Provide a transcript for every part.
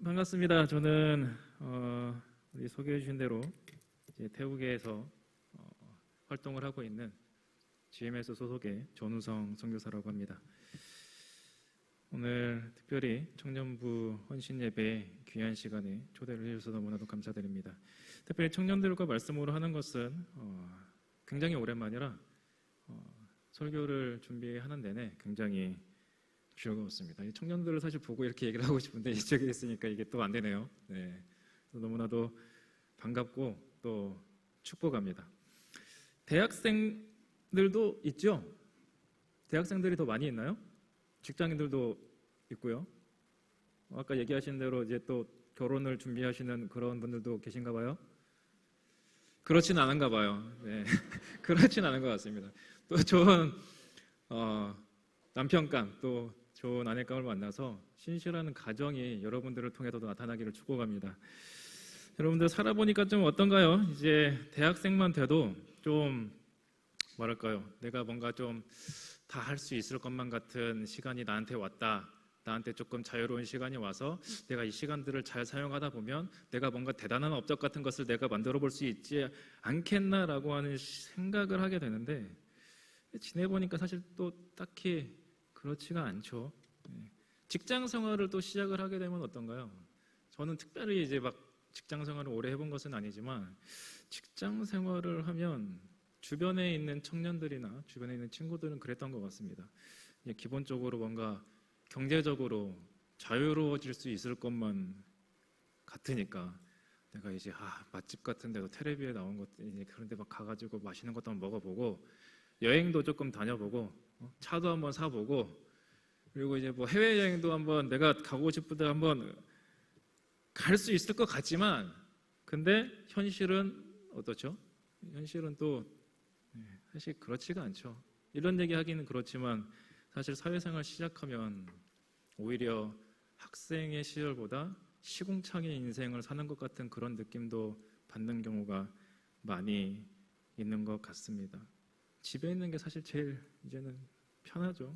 반갑습니다. 저는 우리 소개해 주신 대로 이제 태국에서 활동을 하고 있는 GMS 소속의 전우성 선교사라고 합니다. 오늘 특별히 청년부 헌신 예배 귀한 시간에 초대를 해주셔서 너무나도 감사드립니다. 특별히 청년들과 말씀으로 하는 것은 굉장히 오랜만이라 설교를 준비하는 내내 굉장히 즐거웠습니다. 이 청년들을 사실 보고 이렇게 얘기를 하고 싶은데 이쪽에 있으니까 이게 또 안 되네요. 네, 너무나도 반갑고 또 축복합니다. 대학생들도 있죠? 대학생들이 더 많이 있나요? 직장인들도 있고요. 아까 얘기하신 대로 이제 또 결혼을 준비하시는 그런 분들도 계신가 봐요. 그렇진 않은가 봐요. 네. 그렇진 않은 것 같습니다. 또 좋은 남편감 또 좋은 아내감을 만나서 신실한 가정이 여러분들을 통해서도 나타나기를 축복합니다. 여러분들 살아보니까 좀 어떤가요? 이제 대학생만 돼도 좀 뭐랄까요? 내가 뭔가 좀 다 할 수 있을 것만 같은 시간이 나한테 왔다. 나한테 조금 자유로운 시간이 와서 내가 이 시간들을 잘 사용하다 보면 내가 뭔가 대단한 업적 같은 것을 내가 만들어 볼 수 있지 않겠나라고 하는 생각을 하게 되는데 지내보니까 사실 또 딱히 그렇지가 않죠. 직장 생활을 또 시작을 하게 되면 어떤가요? 저는 특별히 이제 막 직장 생활을 오래 해본 것은 아니지만 직장 생활을 하면 주변에 있는 청년들이나 주변에 있는 친구들은 그랬던 것 같습니다. 기본적으로 뭔가 경제적으로 자유로워질 수 있을 것만 같으니까 내가 이제 맛집 같은 데도 텔레비에 나온 것 이제 그런 데 막 가가지고 맛있는 것도 한번 먹어보고 여행도 조금 다녀보고 차도 한번 사보고 그리고 이제 뭐 해외여행도 한번 내가 가고 싶을 때 한번 갈 수 있을 것 같지만 근데 현실은 어떻죠? 현실은 또 사실 그렇지가 않죠. 이런 얘기 하기는 그렇지만 사실 사회생활 시작하면 오히려 학생의 시절보다 시궁창의 인생을 사는 것 같은 그런 느낌도 받는 경우가 많이 있는 것 같습니다. 집에 있는 게 사실 제일 이제는 편하죠.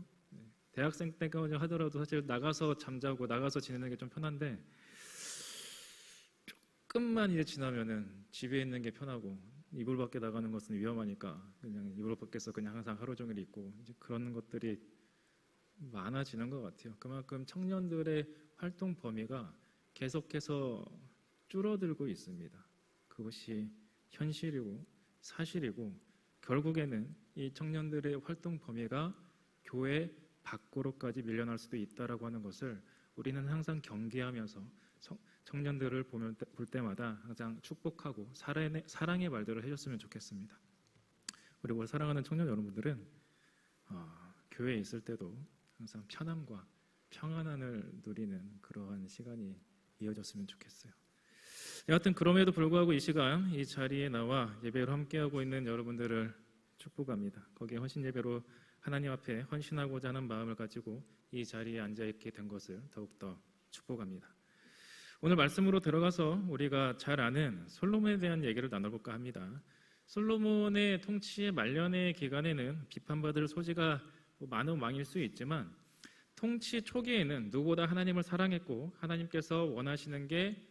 대학생 때까지 하더라도 사실 나가서 잠자고 나가서 지내는 게 좀 편한데 조금만 이제 지나면은 집에 있는 게 편하고 이불 밖에 나가는 것은 위험하니까 그냥 이불 밖에서 그냥 항상 하루 종일 있고 이제 그런 것들이 많아지는 것 같아요. 그만큼 청년들의 활동 범위가 계속해서 줄어들고 있습니다. 그것이 현실이고 사실이고 결국에는 이 청년들의 활동 범위가 교회 밖으로까지 밀려날 수도 있다라고 하는 것을 우리는 항상 경계하면서 청년들을 볼 때마다 항상 축복하고 사랑의 말들을 해줬으면 좋겠습니다. 그리고 사랑하는 청년 여러분들은 교회에 있을 때도 항상 편함과 평안함을 누리는 그러한 시간이 이어졌으면 좋겠어요. 여하튼 그럼에도 불구하고 이 시간 이 자리에 나와 예배를 함께하고 있는 여러분들을 축복합니다. 거기에 헌신 예배로 하나님 앞에 헌신하고자 하는 마음을 가지고 이 자리에 앉아있게 된 것을 더욱더 축복합니다. 오늘 말씀으로 들어가서 우리가 잘 아는 솔로몬에 대한 얘기를 나눠볼까 합니다. 솔로몬의 통치의 말년의 기간에는 비판받을 소지가 많은 왕일 수 있지만 통치 초기에는 누구보다 하나님을 사랑했고 하나님께서 원하시는 게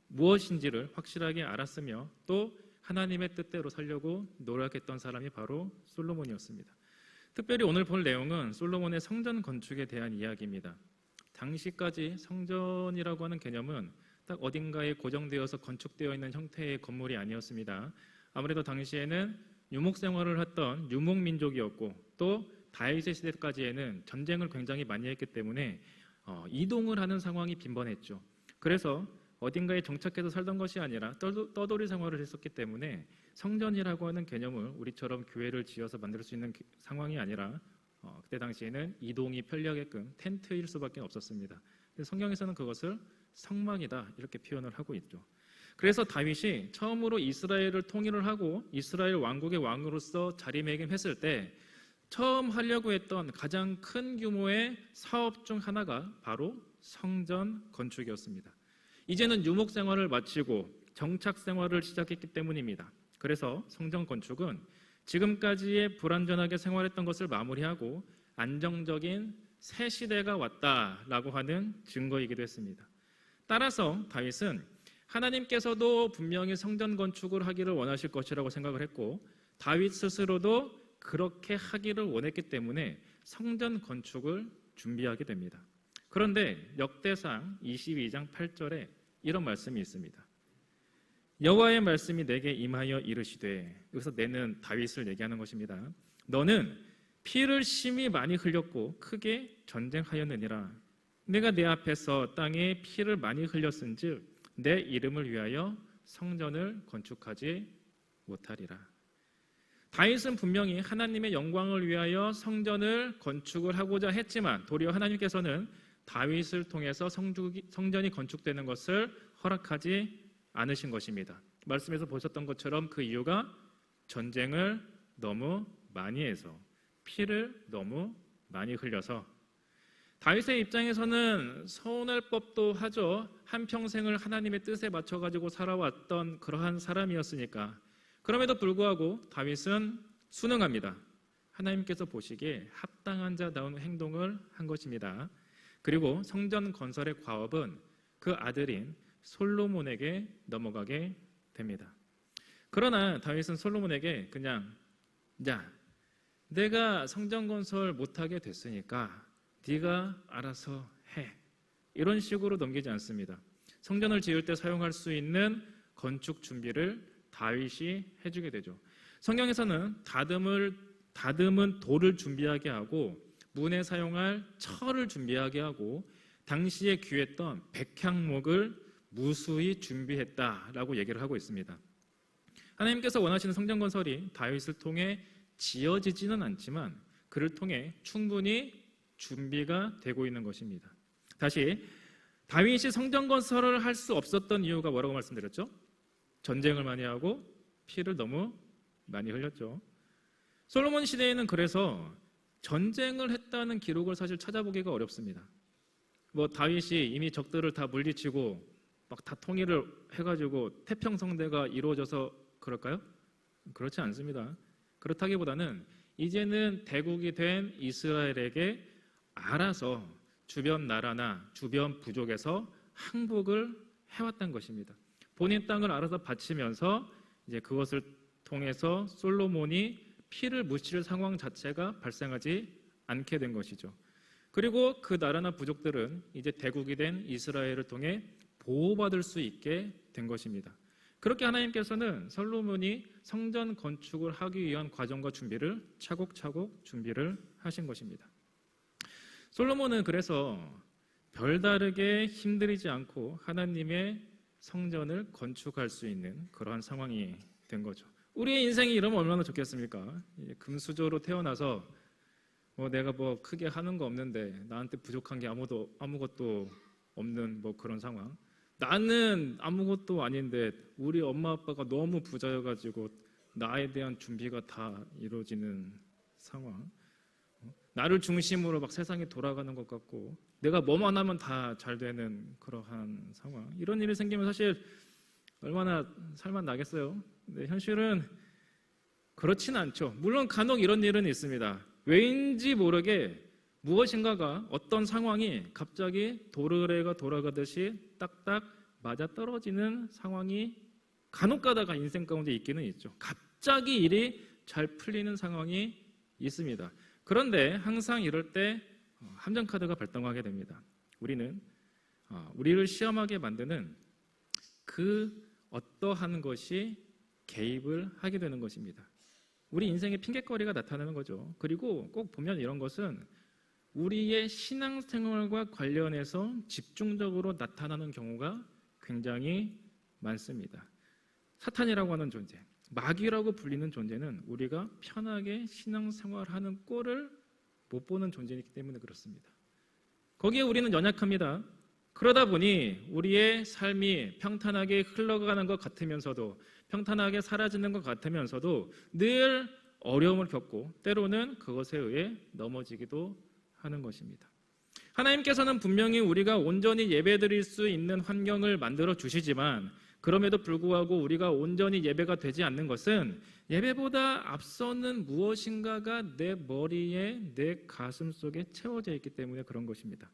무엇인지를 확실하게 알았으며 또 하나님의 뜻대로 살려고 노력했던 사람이 바로 솔로몬이었습니다. 특별히 오늘 볼 내용은 솔로몬의 성전 건축에 대한 이야기입니다. 당시까지 성전이라고 하는 개념은 딱 어딘가에 고정되어서 건축되어 있는 형태의 건물이 아니었습니다. 아무래도 당시에는 유목 생활을 했던 유목민족이었고 또 다윗의 시대까지에는 전쟁을 굉장히 많이 했기 때문에 이동을 하는 상황이 빈번했죠. 그래서 어딘가에 정착해서 살던 것이 아니라 떠돌이 생활을 했었기 때문에 성전이라고 하는 개념을 우리처럼 교회를 지어서 만들 수 있는 상황이 아니라 그때 당시에는 이동이 편리하게끔 텐트일 수밖에 없었습니다. 성경에서는 그것을 성막이다 이렇게 표현을 하고 있죠. 그래서 다윗이 처음으로 이스라엘을 통일을 하고 이스라엘 왕국의 왕으로서 자리매김했을 때 처음 하려고 했던 가장 큰 규모의 사업 중 하나가 바로 성전 건축이었습니다. 이제는 유목 생활을 마치고 정착 생활을 시작했기 때문입니다. 그래서 성전 건축은 지금까지의 불완전하게 생활했던 것을 마무리하고 안정적인 새 시대가 왔다라고 하는 증거이기도 했습니다. 따라서 다윗은 하나님께서도 분명히 성전 건축을 하기를 원하실 것이라고 생각을 했고 다윗 스스로도 그렇게 하기를 원했기 때문에 성전 건축을 준비하게 됩니다. 그런데 역대상 22장 8절에 이런 말씀이 있습니다. 여호와의 말씀이 내게 임하여 이르시되, 여기서 내는 다윗을 얘기하는 것입니다. 너는 피를 심히 많이 흘렸고 크게 전쟁하였느니라. 내가 내 앞에서 땅에 피를 많이 흘렸은즉 내 이름을 위하여 성전을 건축하지 못하리라. 다윗은 분명히 하나님의 영광을 위하여 성전을 건축을 하고자 했지만 도리어 하나님께서는 다윗을 통해서 성전이 건축되는 것을 허락하지 않으신 것입니다. 말씀에서 보셨던 것처럼 그 이유가 전쟁을 너무 많이 해서, 피를 너무 많이 흘려서. 다윗의 입장에서는 서운할 법도 하죠. 한평생을 하나님의 뜻에 맞춰가지고 살아왔던 그러한 사람이었으니까. 그럼에도 불구하고 다윗은 순응합니다. 하나님께서 보시기에 합당한 자다운 행동을 한 것입니다. 그리고 성전 건설의 과업은 그 아들인 솔로몬에게 넘어가게 됩니다. 그러나 다윗은 솔로몬에게 그냥 내가 성전 건설 못하게 됐으니까 네가 알아서 해, 이런 식으로 넘기지 않습니다. 성전을 지을 때 사용할 수 있는 건축 준비를 다윗이 해주게 되죠. 성경에서는 다듬은 돌을 준비하게 하고 문에 사용할 철을 준비하게 하고 당시에 귀했던 백향목을 무수히 준비했다라고 얘기를 하고 있습니다. 하나님께서 원하시는 성전 건설이 다윗을 통해 지어지지는 않지만 그를 통해 충분히 준비가 되고 있는 것입니다. 다시, 다윗이 성전 건설을 할 수 없었던 이유가 뭐라고 말씀드렸죠? 전쟁을 많이 하고 피를 너무 많이 흘렸죠. 솔로몬 시대에는 그래서 전쟁을 했다는 기록을 사실 찾아보기가 어렵습니다. 다윗이 이미 적들을 다 물리치고 막 다 통일을 해가지고 태평성대가 이루어져서 그럴까요? 그렇지 않습니다. 그렇다기보다는 이제는 대국이 된 이스라엘에게 알아서 주변 나라나 주변 부족에서 항복을 해왔던 것입니다. 본인 땅을 알아서 바치면서 이제 그것을 통해서 솔로몬이 피를 묻힐 상황 자체가 발생하지 않게 된 것이죠. 그리고 그 나라나 부족들은 이제 대국이 된 이스라엘을 통해 보호받을 수 있게 된 것입니다. 그렇게 하나님께서는 솔로몬이 성전 건축을 하기 위한 과정과 준비를 차곡차곡 준비를 하신 것입니다. 솔로몬은 그래서 별다르게 힘들이지 않고 하나님의 성전을 건축할 수 있는 그러한 상황이 된 거죠. 우리의 인생이 이러면 얼마나 좋겠습니까? 금수저로 태어나서 내가 크게 하는 거 없는데 나한테 부족한 게 아무것도 없는 그런 상황. 나는 아무것도 아닌데 우리 엄마 아빠가 너무 부자여가지고 나에 대한 준비가 다 이루어지는 상황. 나를 중심으로 막 세상이 돌아가는 것 같고 내가 뭐만 하면 다 잘 되는 그러한 상황. 이런 일이 생기면 사실 얼마나 살만 나겠어요. 근데 현실은 그렇진 않죠. 물론 간혹 이런 일은 있습니다. 왜인지 모르게 무엇인가가 어떤 상황이 갑자기 도르래가 돌아가듯이 딱딱 맞아떨어지는 상황이 간혹 가다가 인생 가운데 있기는 있죠. 갑자기 일이 잘 풀리는 상황이 있습니다. 그런데 항상 이럴 때 함정카드가 발동하게 됩니다. 우리를 시험하게 만드는 그 어떠한 것이 개입을 하게 되는 것입니다. 우리 인생의 핑계거리가 나타나는 거죠. 그리고 꼭 보면 이런 것은 우리의 신앙생활과 관련해서 집중적으로 나타나는 경우가 굉장히 많습니다. 사탄이라고 하는 존재, 마귀라고 불리는 존재는 우리가 편하게 신앙생활하는 꼴을 못 보는 존재이기 때문에 그렇습니다. 거기에 우리는 연약합니다. 그러다 보니 우리의 삶이 평탄하게 흘러가는 것 같으면서도, 평탄하게 사라지는 것 같으면서도 늘 어려움을 겪고 때로는 그것에 의해 넘어지기도 하는 것입니다. 하나님께서는 분명히 우리가 온전히 예배드릴 수 있는 환경을 만들어 주시지만 그럼에도 불구하고 우리가 온전히 예배가 되지 않는 것은 예배보다 앞서는 무엇인가가 내 머리에, 내 가슴 속에 채워져 있기 때문에 그런 것입니다.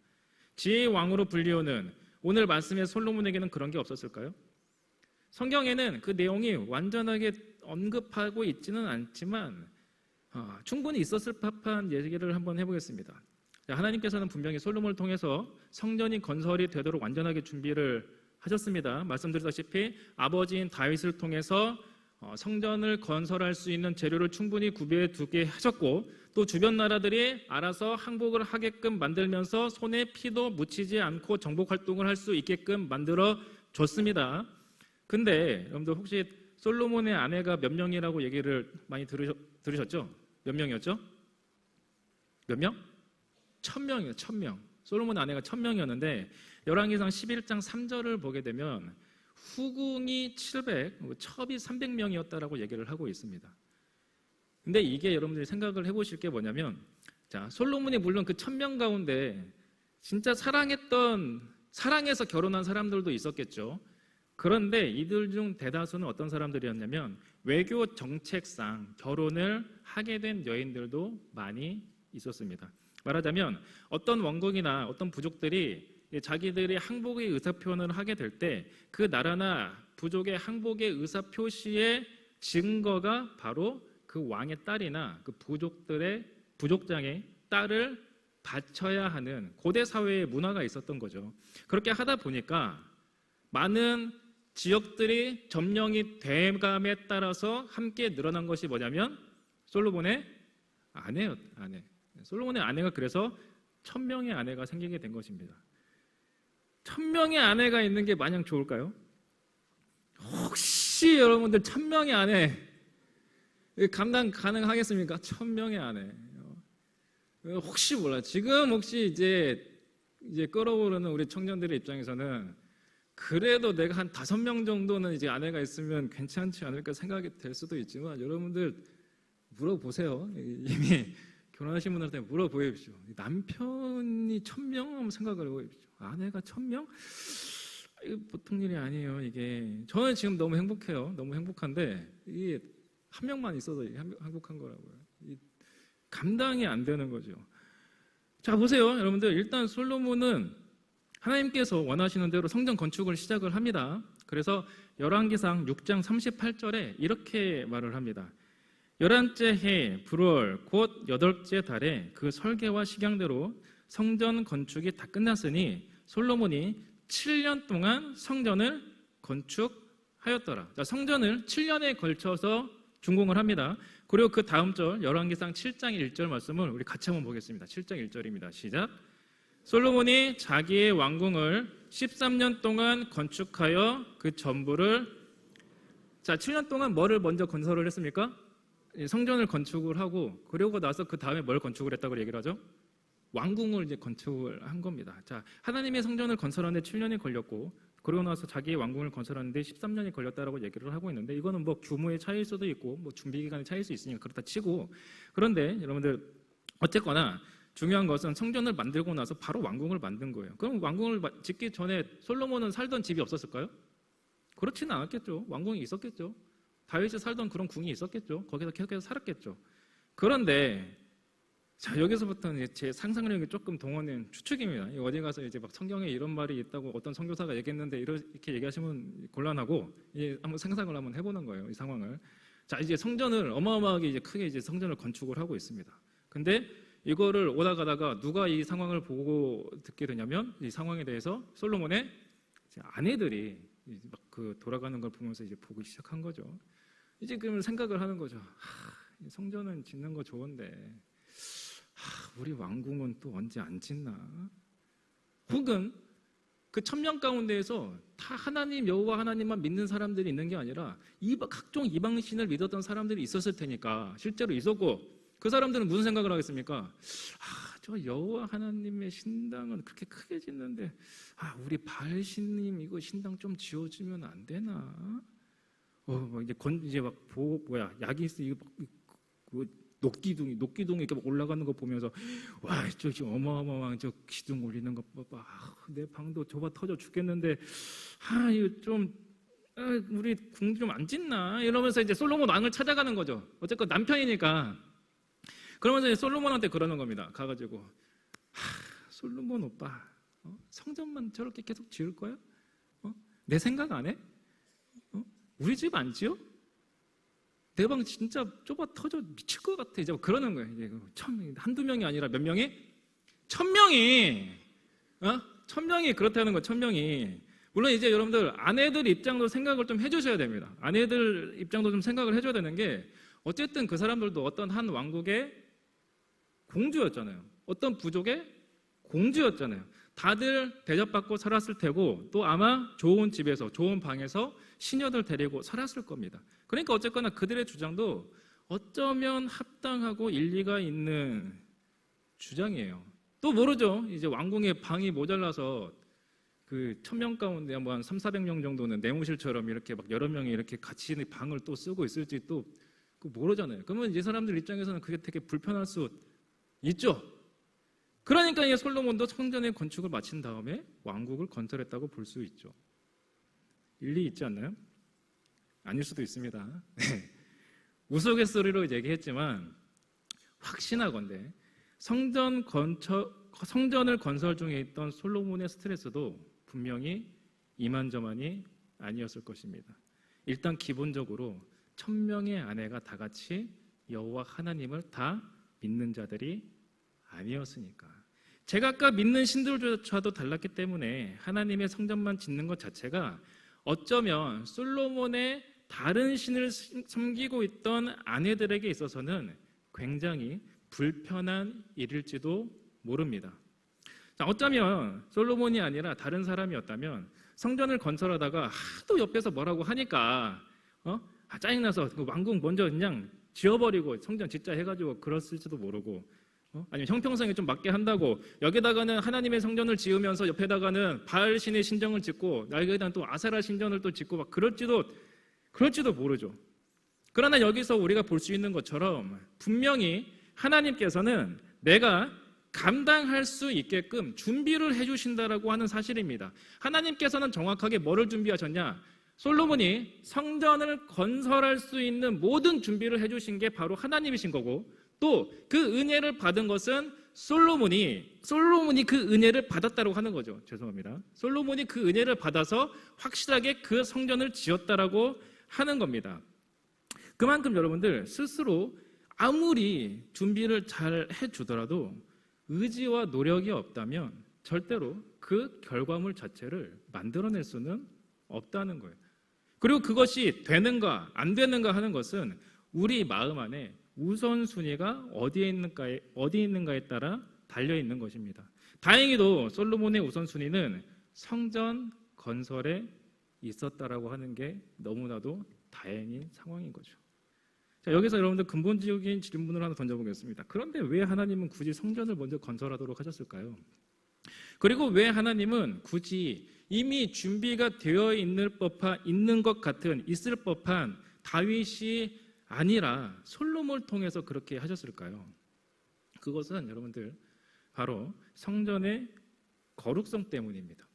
지혜의 왕으로 불리우는 오늘 말씀의 솔로몬에게는 그런 게 없었을까요? 성경에는 그 내용이 완전하게 언급하고 있지는 않지만 충분히 있었을 법한 얘기를 한번 해보겠습니다. 하나님께서는 분명히 솔로몬을 통해서 성전이 건설이 되도록 완전하게 준비를 하셨습니다. 말씀드렸다시피 아버지인 다윗을 통해서 성전을 건설할 수 있는 재료를 충분히 구비해 두게 하셨고, 또 주변 나라들이 알아서 항복을 하게끔 만들면서 손에 피도 묻히지 않고 정복 활동을 할 수 있게끔 만들어 줬습니다. 근데 여러분들 혹시 솔로몬의 아내가 몇 명이라고 얘기를 많이 들으셨죠? 몇 명이었죠? 몇 명? 1000명이요. 1000명. 솔로몬의 아내가 1000명이었는데 열왕기상 11장 3절을 보게 되면 후궁이 700, 첩이 300명이었다라고 얘기를 하고 있습니다. 근데 이게 여러분들이 생각을 해보실 게 뭐냐면, 자, 솔로몬이 물론 그 1000명 가운데 진짜 사랑해서 결혼한 사람들도 있었겠죠. 그런데 이들 중 대다수는 어떤 사람들이었냐면 외교 정책상 결혼을 하게 된 여인들도 많이 있었습니다. 말하자면 어떤 왕국이나 어떤 부족들이 자기들이 항복의 의사표현을 하게 될 때 그 나라나 부족의 항복의 의사표시의 증거가 바로 그 왕의 딸이나 그 부족장의 딸을 바쳐야 하는 고대 사회의 문화가 있었던 거죠. 그렇게 하다 보니까 많은 지역들이 점령이 돼감에 따라서 함께 늘어난 것이 뭐냐면 솔로몬의 아내. 솔로몬의 아내가 그래서 1000명의 아내가 생기게 된 것입니다. 1000명의 아내가 있는 게 마냥 좋을까요? 혹시 여러분들 1000명의 아내 감당 가능하겠습니까? 1000명의 아내. 혹시 몰라. 지금 혹시 이제 끓어오르는 우리 청년들의 입장에서는 그래도 내가 한 5명 정도는 이제 아내가 있으면 괜찮지 않을까 생각이 될 수도 있지만, 여러분들 물어보세요. 이미 결혼하신 분들한테 물어보십시오. 남편이 1000명 한번 생각을 해보십시오. 아내가 1000명? 이거 보통 일이 아니에요. 이게 저는 지금 너무 행복해요. 너무 행복한데 이게 한 명만 있어도 행복한 거라고요. 감당이 안 되는 거죠. 자, 보세요, 여러분들. 일단 솔로몬은 하나님께서 원하시는 대로 성전 건축을 시작을 합니다. 그래서 열왕기상 6장 38절에 이렇게 말을 합니다. 11째 해 불월 곧 8째 달에 그 설계와 식양대로 성전 건축이 다 끝났으니 솔로몬이 7년 동안 성전을 건축하였더라. 자, 성전을 7년에 걸쳐서 준공을 합니다. 그리고 그 다음 절 열왕기상 7장 1절 말씀을 우리 같이 한번 보겠습니다. 7장 1절입니다. 시작. 솔로몬이 자기의 왕궁을 13년 동안 건축하여 그 전부를, 자, 7년 동안 뭐를 먼저 건설을 했습니까? 성전을 건축을 하고, 그러고 나서 그 다음에 뭘 건축을 했다고 얘기를 하죠? 왕궁을 이제 건축을 한 겁니다. 자, 하나님의 성전을 건설하는데 7년이 걸렸고, 그러고 나서 자기의 왕궁을 건설하는데 13년이 걸렸다라고 얘기를 하고 있는데, 이거는 뭐 규모의 차이일 수도 있고 뭐 준비 기간의 차이일 수 있으니까 그렇다 치고, 그런데 여러분들 어쨌거나 중요한 것은 성전을 만들고 나서 바로 왕궁을 만든 거예요. 그럼 왕궁을 짓기 전에 솔로몬은 살던 집이 없었을까요? 그렇지는 않았겠죠. 왕궁이 있었겠죠. 다윗이 살던 그런 궁이 있었겠죠. 거기서 계속해서 살았겠죠. 그런데 자, 여기서부터는 제 상상력이 조금 동원된 추측입니다. 어디 가서 이제 막 성경에 이런 말이 있다고 어떤 선교사가 얘기했는데 이렇게 얘기하시면 곤란하고, 한번 상상을 한번 해보는 거예요, 이 상황을. 자, 이제 성전을 어마어마하게 이제 크게 이제 성전을 건축을 하고 있습니다. 근데 이거를 오다 가다가 누가 이 상황을 보고 듣게 되냐면, 이 상황에 대해서 솔로몬의 아내들이 막 그 돌아가는 걸 보면서 이제 보기 시작한 거죠. 이제 그러면 생각을 하는 거죠. 성전은 짓는 거 좋은데 우리 왕궁은 또 언제 안 짓나? 혹은 그 1000명 가운데에서 다 하나님, 여호와 하나님만 믿는 사람들이 있는 게 아니라 각종 이방신을 믿었던 사람들이 있었을 테니까, 실제로 있었고, 그 사람들은 무슨 생각을 하겠습니까? 저 여호와 하나님의 신당은 그렇게 크게 짓는데 우리 바알 신님 이거 신당 좀 지어주면 안 되나? 이제 막 약이 있어, 이거 막 녹기둥이 이렇게 막 올라가는 거 보면서, 와, 저기 어마어마한 저 기둥 올리는 거 봐봐. 내 방도 좁아 터져 죽겠는데, 이거 좀 우리 궁 좀 안 짓나? 이러면서 이제 솔로몬 왕을 찾아가는 거죠. 어쨌건 남편이니까. 그러면서 이제 솔로몬한테 그러는 겁니다. 가가지고, 솔로몬 오빠, 성전만 저렇게 계속 지을 거야? 내 생각 안 해? 우리 집 안 지어? 내 방 진짜 좁아 터져 미칠 것 같아. 이제 그러는 거예요. 이제 한두 명이 아니라 몇 명이? 1000명이 1000명이 그렇다는 거. 1000명이. 물론 이제 여러분들 아내들 입장도 생각을 좀 해주셔야 됩니다. 아내들 입장도 좀 생각을 해줘야 되는 게, 어쨌든 그 사람들도 어떤 한 왕국의 공주였잖아요. 어떤 부족의 공주였잖아요. 다들 대접받고 살았을 테고, 또 아마 좋은 집에서 좋은 방에서 시녀들 데리고 살았을 겁니다. 그러니까 어쨌거나 그들의 주장도 어쩌면 합당하고 일리가 있는 주장이에요. 또 모르죠. 이제 왕궁에 방이 모자라서 그 1000명 가운데 뭐 한 300~400명 정도는 내무실처럼 이렇게 막 여러 명이 이렇게 같이 방을 또 쓰고 있을지 또 모르잖아요. 그러면 이 사람들 입장에서는 그게 되게 불편할 수 있죠. 그러니까 이 솔로몬도 성전의 건축을 마친 다음에 왕국을 건설했다고 볼 수 있죠. 일리 있지 않나요? 아닐 수도 있습니다. 우스갯소리로 얘기했지만 확신하건대 성전을 건설 중에 있던 솔로몬의 스트레스도 분명히 이만저만이 아니었을 것입니다. 일단 기본적으로 1000명의 아내가 다 같이 여호와 하나님을 다 믿는 자들이 아니었으니까. 제가 아까 믿는 신들조차도 달랐기 때문에 하나님의 성전만 짓는 것 자체가 어쩌면 솔로몬의 다른 신을 섬기고 있던 아내들에게 있어서는 굉장히 불편한 일일지도 모릅니다. 자, 어쩌면 솔로몬이 아니라 다른 사람이었다면 성전을 건설하다가 하도 옆에서 뭐라고 하니까 짜증나서 그 왕궁 먼저 그냥 지어버리고 성전 짓자 해가지고 그랬을지도 모르고, 아니면 형평성에 좀 맞게 한다고 여기다가는 하나님의 성전을 지으면서 옆에다가는 바알 신의 신전을 짓고 여기에다가 또 아세라 신전을 또 짓고 막 그럴지도 모르죠. 그러나 여기서 우리가 볼 수 있는 것처럼 분명히 하나님께서는 내가 감당할 수 있게끔 준비를 해주신다라고 하는 사실입니다. 하나님께서는 정확하게 뭐를 준비하셨냐? 솔로몬이 성전을 건설할 수 있는 모든 준비를 해주신 게 바로 하나님이신 거고, 또 그 은혜를 받은 것은 솔로몬이 그 은혜를 받았다고 하는 거죠. 죄송합니다. 솔로몬이 그 은혜를 받아서 확실하게 그 성전을 지었다라고 하는 겁니다. 그만큼 여러분들 스스로 아무리 준비를 잘 해주더라도 의지와 노력이 없다면 절대로 그 결과물 자체를 만들어낼 수는 없다는 거예요. 그리고 그것이 되는가 안 되는가 하는 것은 우리 마음 안에 우선순위가 어디에 있는가에 따라 달려있는 것입니다. 다행히도 솔로몬의 우선순위는 성전 건설에 있었다라고 하는 게 너무나도 다행인 상황인 거죠. 자, 여기서 여러분들 근본적인 질문을 하나 던져보겠습니다. 그런데 왜 하나님은 굳이 성전을 먼저 건설하도록 하셨을까요? 그리고 왜 하나님은 굳이 이미 준비가 되어 있는 것 같은 있을 법한 다윗이 아니라 솔로몬을 통해서 그렇게 하셨을까요? 그것은 여러분들 바로 성전의 거룩성 때문입니다.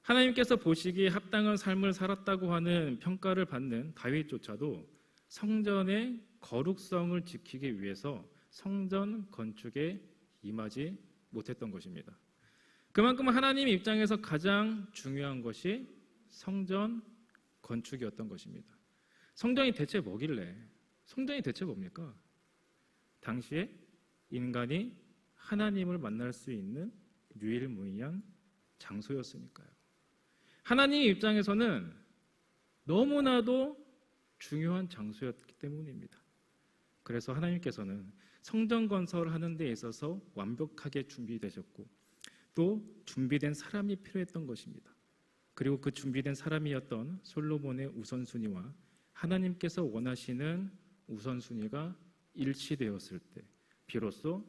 하나님께서 보시기에 합당한 삶을 살았다고 하는 평가를 받는 다윗조차도 성전의 거룩성을 지키기 위해서 성전 건축에 임하지 못했던 것입니다. 그만큼 하나님 입장에서 가장 중요한 것이 성전 건축이었던 것입니다. 성전이 대체 뭐길래? 성전이 대체 뭡니까? 당시에 인간이 하나님을 만날 수 있는 유일무이한 장소였으니까요. 하나님 입장에서는 너무나도 중요한 장소였기 때문입니다. 그래서 하나님께서는 성전 건설하는 데 있어서 완벽하게 준비되셨고 또 준비된 사람이 필요했던 것입니다. 그리고 그 준비된 사람이었던 솔로몬의 우선순위와 하나님께서 원하시는 우선순위가 일치되었을 때 비로소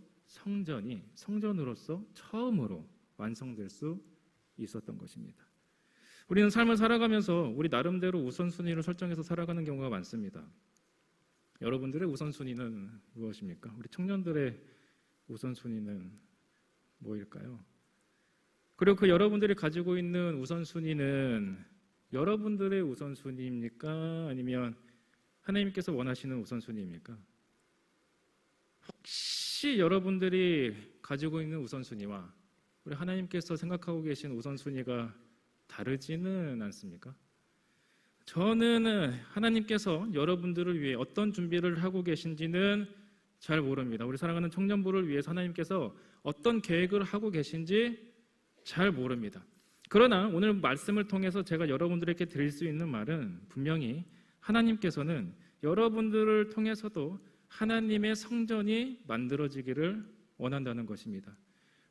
성전으로서 처음으로 완성될 수 있었던 것입니다. 우리는 삶을 살아가면서 우리 나름대로 우선순위를 설정해서 살아가는 경우가 많습니다. 여러분들의 우선순위는 무엇입니까? 우리 청년들의 우선순위는 뭐일까요? 그리고 그 여러분들이 가지고 있는 우선순위는 여러분들의 우선순위입니까? 아니면 하나님께서 원하시는 우선순위입니까? 혹시 여러분들이 가지고 있는 우선순위와 우리 하나님께서 생각하고 계신 우선순위가 다르지는 않습니까? 저는 하나님께서 여러분들을 위해 어떤 준비를 하고 계신지는 잘 모릅니다. 우리 사랑하는 청년부를 위해서 하나님께서 어떤 계획을 하고 계신지 잘 모릅니다. 그러나 오늘 말씀을 통해서 제가 여러분들에게 드릴 수 있는 말은 분명히 하나님께서는 여러분들을 통해서도 하나님의 성전이 만들어지기를 원한다는 것입니다.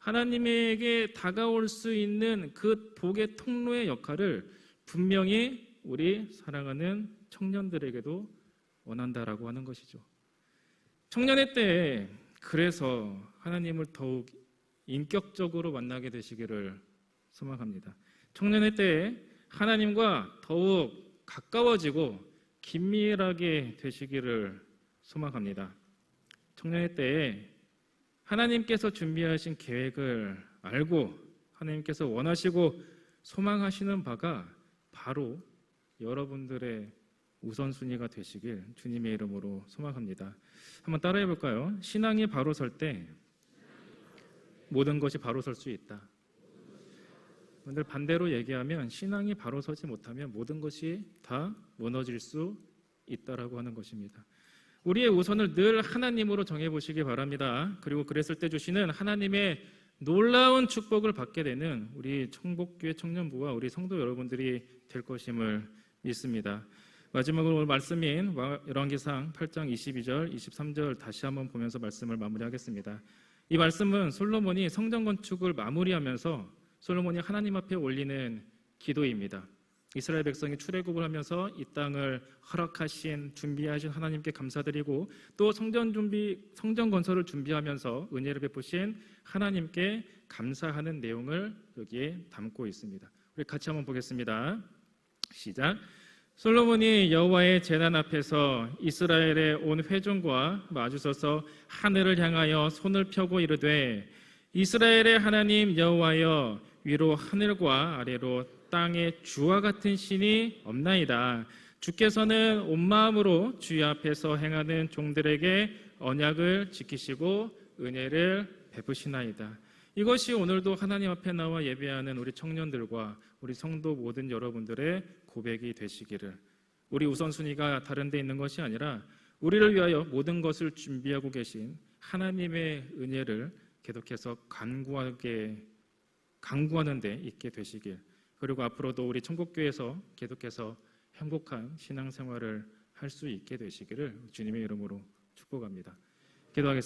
하나님에게 다가올 수 있는 그 복의 통로의 역할을 분명히 우리 사랑하는 청년들에게도 원한다라고 하는 것이죠. 청년의 때에 그래서 하나님을 더욱 인격적으로 만나게 되시기를 소망합니다. 청년의 때에 하나님과 더욱 가까워지고 긴밀하게 되시기를 소망합니다. 청년의 때에 하나님께서 준비하신 계획을 알고 하나님께서 원하시고 소망하시는 바가 바로 여러분들의 우선순위가 되시길 주님의 이름으로 소망합니다. 한번 따라해 볼까요? 신앙이 바로 설 때 모든 것이 바로 설 수 있다. 오늘 반대로 얘기하면 신앙이 바로 서지 못하면 모든 것이 다 무너질 수 있다라고 하는 것입니다. 우리의 우선을 늘 하나님으로 정해보시기 바랍니다. 그리고 그랬을 때 주시는 하나님의 놀라운 축복을 받게 되는 우리 청복교회 청년부와 우리 성도 여러분들이 될 것임을 믿습니다. 마지막으로 오늘 말씀인 열왕기상 8장 22절, 23절 다시 한번 보면서 말씀을 마무리하겠습니다. 이 말씀은 솔로몬이 성전 건축을 마무리하면서 솔로몬이 하나님 앞에 올리는 기도입니다. 이스라엘 백성이 출애굽을 하면서 이 땅을 허락하신 준비하신 하나님께 감사드리고 또 성전 건설을 준비하면서 은혜를 베푸신 하나님께 감사하는 내용을 여기에 담고 있습니다. 우리 같이 한번 보겠습니다. 시작. 솔로몬이 여호와의 제단 앞에서 이스라엘의 온 회중과 마주서서 하늘을 향하여 손을 펴고 이르되 이스라엘의 하나님 여호와여 위로 하늘과 아래로 땅에 주와 같은 신이 없나이다. 주께서는 온 마음으로 주의 앞에서 행하는 종들에게 언약을 지키시고 은혜를 베푸시나이다. 이것이 오늘도 하나님 앞에 나와 예배하는 우리 청년들과 우리 성도 모든 여러분들의 고백이 되시기를. 우리 우선순위가 다른 데 있는 것이 아니라 우리를 위하여 모든 것을 준비하고 계신 하나님의 은혜를 계속해서 간구하는 데 있게 되시길. 그리고 앞으로도 우리 천국교회에서 계속해서 행복한 신앙생활을 할 수 있게 되시기를 주님의 이름으로 축복합니다. 기도하겠습니다.